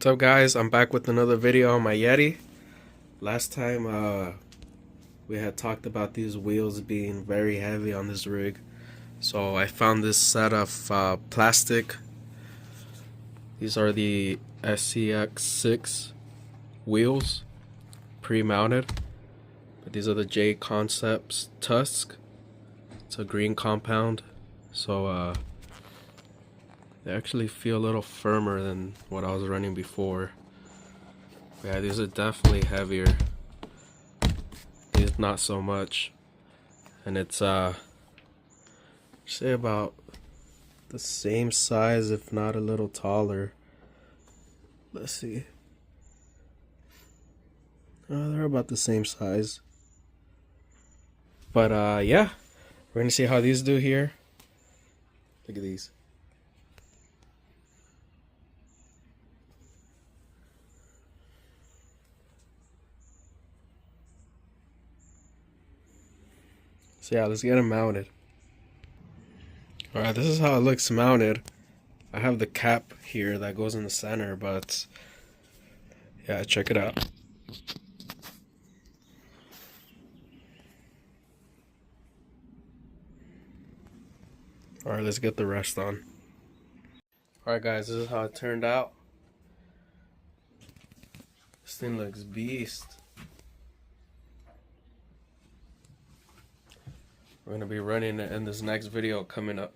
What's up, guys? I'm back with another video on my Yeti. Last time we had talked about these wheels being very heavy on this rig, so I found this set of plastic. These are the SCX6 wheels, pre-mounted, but these are the J Concepts Tusk. It's a green compound, so they actually feel a little firmer than what I was running before. Yeah, these are definitely heavier. These not so much. And it's say about the same size, if not a little taller. Let's see. They're about the same size. But yeah, we're gonna see how these do here. Look at these. So yeah, let's get them mounted. Alright, this is how it looks mounted. I have the cap here that goes in the center, but yeah, check it out. Alright, let's get the rest on. Alright guys, this is how it turned out. This thing looks beast. We're gonna be running it in this next video coming up.